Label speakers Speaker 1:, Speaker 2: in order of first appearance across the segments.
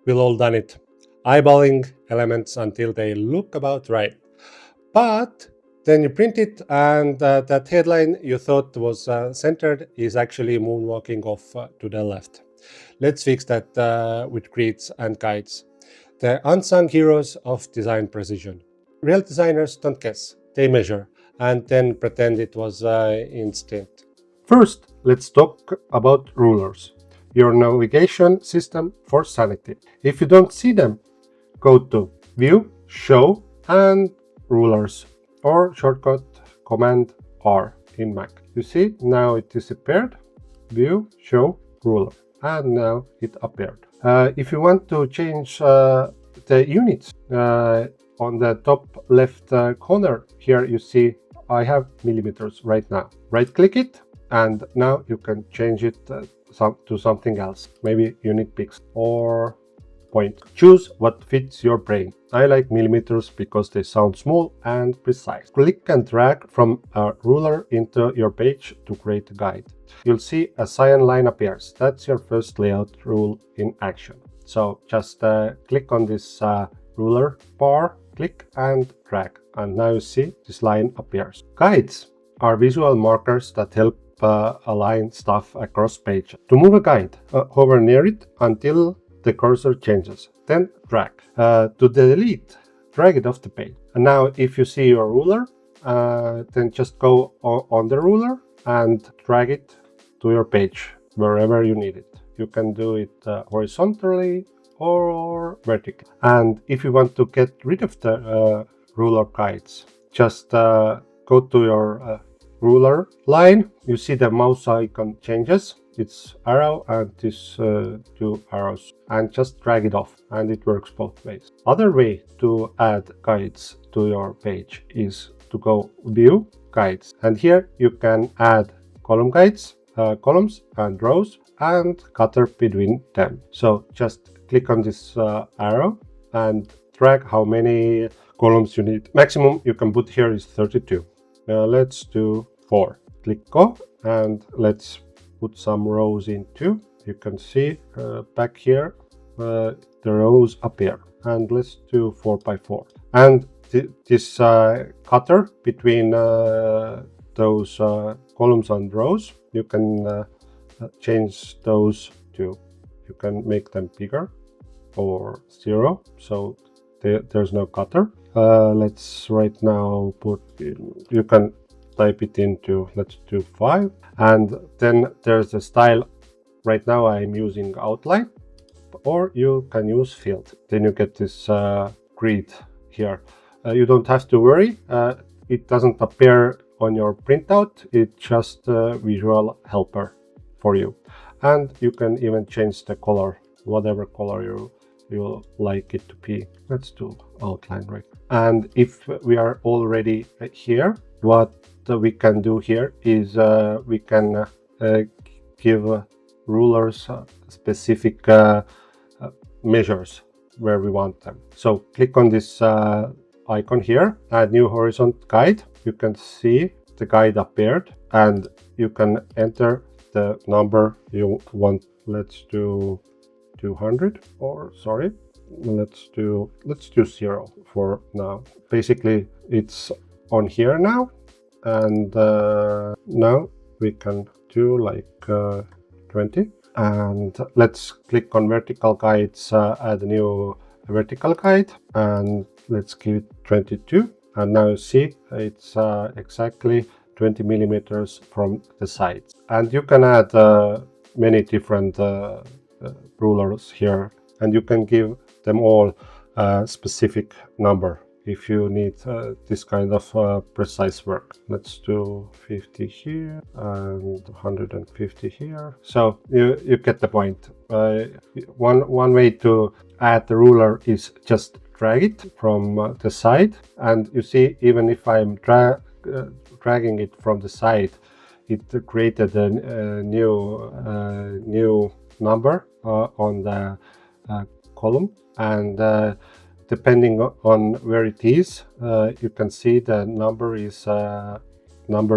Speaker 1: we've all done it, eyeballing elements until they look about right. But then you print it, and that headline you thought was centered is actually moonwalking off to the left. Let's fix that with grids and guides. The unsung heroes of design precision. Real designers don't guess, they measure, and then pretend it was instinct. First, let's talk about rulers, your navigation system for sanity. If you don't see them, go to View, Show, and Rulers, or shortcut Command R in Mac. You see, now it disappeared. View, Show, Ruler, and now it appeared. If you want to change the units on the top left corner, here you see I have millimeters right now. Right click it, and now you can change it to something else, maybe unit pixel or point. Choose what fits your brain. I like millimeters because they sound small and precise. Click and drag from a ruler into your page to create a guide. You'll see a cyan line appears. That's your first layout rule in action. So just click on this ruler bar, click and drag, and now you see this line appears. Guides are visual markers that help align stuff across page. To move a guide, hover near it until the cursor changes, then drag. To delete, drag it off the page. And now if you see your ruler, then just go on the ruler and drag it to your page wherever you need it. You can do it horizontally or vertically. And if you want to get rid of the ruler guides, just go to your ruler line. You see the mouse icon changes. It's arrow and these two arrows, and just drag it off, and it works both ways. Other way to add guides to your page is to go View, Guides, and here you can add column guides, columns and rows, and cutter between them. So just click on this arrow and drag how many columns you need. Maximum you can put here is 32. Let's do 4. Click go, and let's put some rows in too. You can see back here the rows appear, and let's do 4 by 4. And this cutter between those columns and rows, you can change those too. You can make them bigger or 0, so there's no cutter. Let's right now put in, you can type it into, let's do 5, and then there's a style. Right now I'm using outline, or you can use field. Then you get this grid here. You don't have to worry, it doesn't appear on your printout, it's just a visual helper for you. And you can even change the color, whatever color you like it to be. Let's do outline, right? And if we are already here, what we can do here is we can give rulers specific measures where we want them. So click on this icon here, add new horizon guide. You can see the guide appeared, and you can enter the number you want. Let's do 200, or sorry, let's do 0 for now. Basically it's on here now, and now we can do like 20, and let's click on vertical guides, add a new vertical guide, and let's give it 22, and now you see it's exactly 20 millimeters from the sides. And you can add many different rulers here, and you can give them all a specific number if you need this kind of precise work. Let's do 50 here and 150 here. So you get the point. One way to add the ruler is just drag it from the side, and you see, even if I'm dragging it from the side, it created a new number on the column, and depending on where it is, you can see the number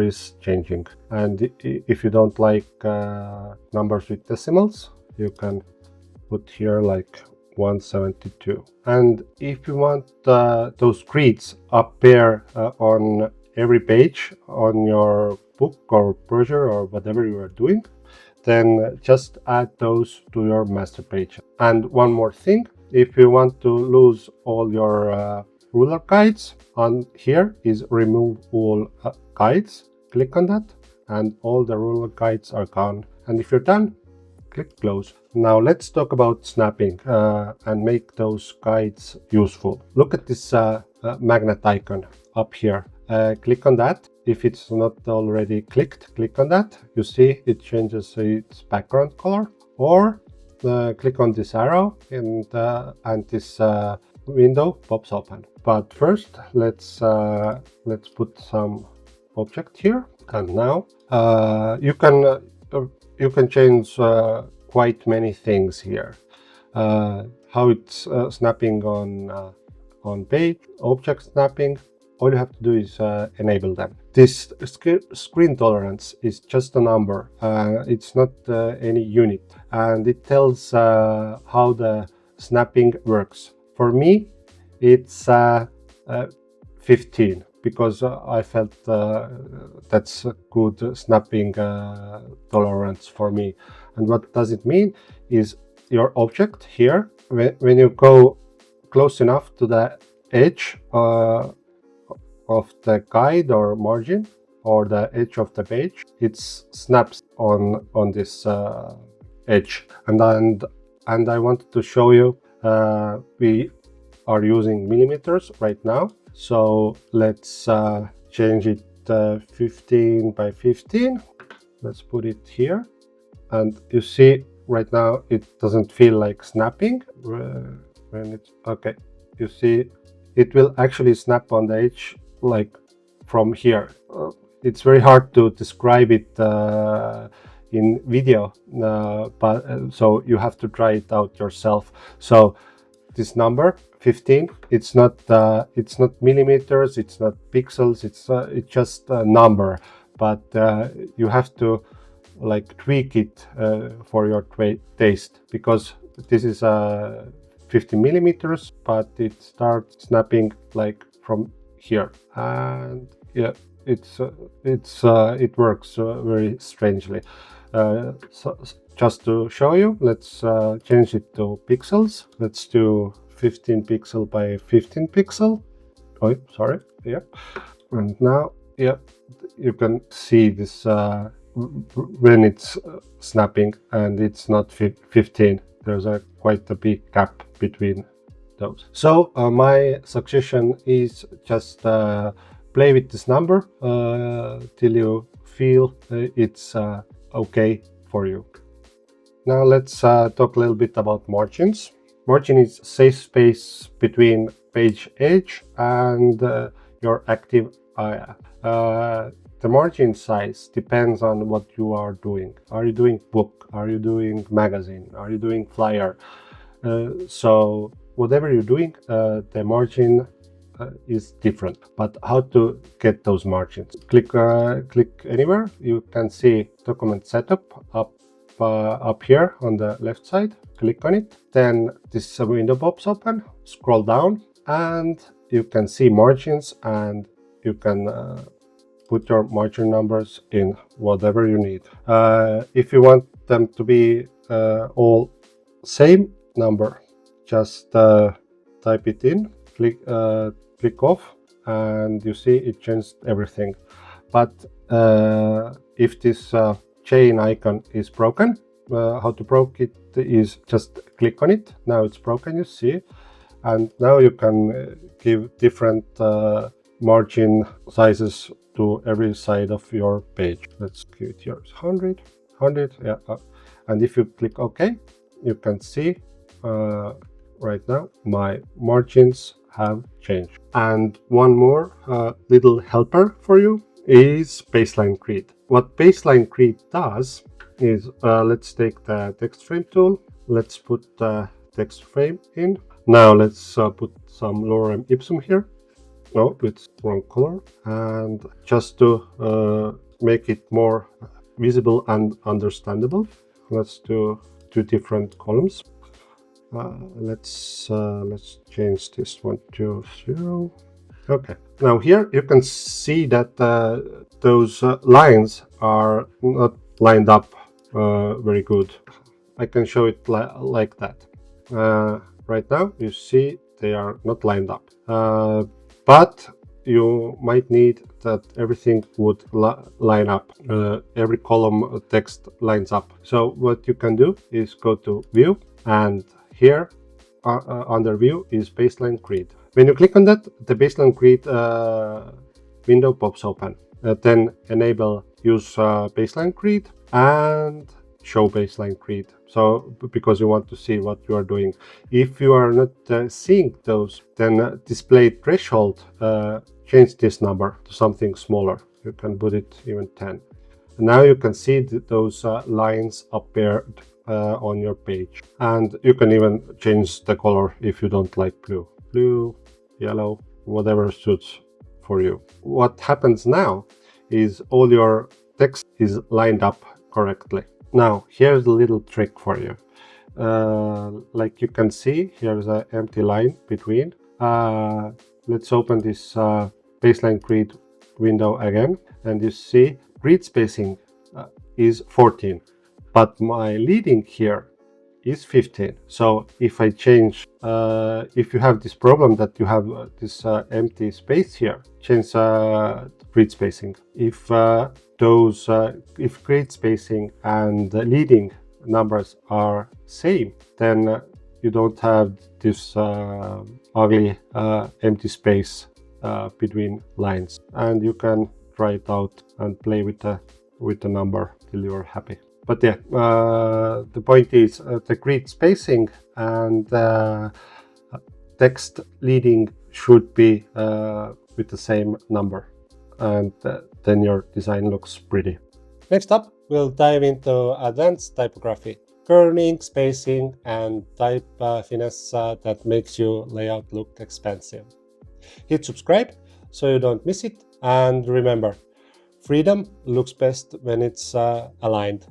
Speaker 1: is changing. And if you don't like numbers with decimals, you can put here like 172. And if you want those grids appear on every page on your book or brochure or whatever you are doing, then just add those to your master page. And one more thing, if you want to lose all your ruler guides, on here is remove all guides. Click on that and all the ruler guides are gone. And if you're done, click close. Now let's talk about snapping and make those guides useful. Look at this magnet icon up here. Click on that. If it's not already clicked, click on that. You see it changes its background color. Or click on this arrow and this window pops open. But first, let's put some object here. And now you can change quite many things here. How it's snapping on page, object snapping. All you have to do is enable them. This screen tolerance is just a number. It's not any unit, and it tells how the snapping works. For me, it's 15 because I felt that's a good snapping tolerance for me. And what does it mean is your object here, when you go close enough to the edge of the guide or margin or the edge of the page, it snaps on this edge. And I wanted to show you we are using millimeters right now, so let's change it 15 by 15. Let's put it here, and you see right now it doesn't feel like snapping when it's okay. You see it will actually snap on the edge like from here. It's very hard to describe it in video, but so you have to try it out yourself. So this number 15, it's not millimeters, it's not pixels, it's just a number, but you have to like tweak it for your taste, because this is 50 millimeters, but it starts snapping like from here, and yeah, it works very strangely. So just to show you, let's change it to pixels. Let's do 15 pixel by 15 pixel. Oh, sorry. Yeah, and now yeah, you can see this when it's snapping, and it's not 15. There's quite a big gap between those. So my suggestion is just play with this number till you feel it's okay for you. Now let's talk a little bit about margins. Margin is safe space between page edge and your active area. The margin size depends on what you are doing. Are you doing book? Are you doing magazine? Are you doing flyer? So whatever you're doing, the margin is different. But how to get those margins? Click anywhere. You can see document setup up here on the left side. Click on it. Then this window pops open. Scroll down, and you can see margins, and you can put your margin numbers in whatever you need. If you want them to be all same number, just type it in, click off, and you see it changed everything. But if this chain icon is broken, how to broke it is just click on it. Now it's broken, you see, and now you can give different margin sizes to every side of your page. Let's give it yours 100, yeah. And if you click OK, you can see right now my margins have changed. And one more little helper for you is baseline grid. What baseline grid does is, let's take the text frame tool. Let's put the text frame in. Now let's put some lorem ipsum here. No, it's wrong color. And just to make it more visible and understandable, let's do two different columns. Let's change this one to 0. Okay. Now here you can see that those lines are not lined up very good. I can show it like that. Right now you see they are not lined up. But you might need that everything would line up. Every column text lines up. So what you can do is go to View, and here under View is Baseline Grid. When you click on that, the Baseline Grid window pops open. Then enable Use Baseline Grid and Show Baseline Grid. So because you want to see what you are doing. If you are not seeing those, then Display Threshold, change this number to something smaller. You can put it even 10. And now you can see those lines appeared on your page. And you can even change the color if you don't like blue. Blue, yellow, whatever suits for you. What happens now is all your text is lined up correctly. Now, here's a little trick for you. Like you can see, here's an empty line between. Let's open this Baseline Grid window again, and you see grid spacing is 14, but my leading here is 15. So if I change, if you have this problem that you have this empty space here, change grid spacing. If if grid spacing and leading numbers are same, then you don't have this ugly empty space between lines, and you can try it out and play with the number till you're happy. But yeah, the point is the grid spacing and text leading should be with the same number, and then your design looks pretty. Next up, we'll dive into advanced typography, kerning, spacing, and type finesse that makes your layout look expensive. Hit subscribe so you don't miss it, and remember, freedom looks best when it's aligned.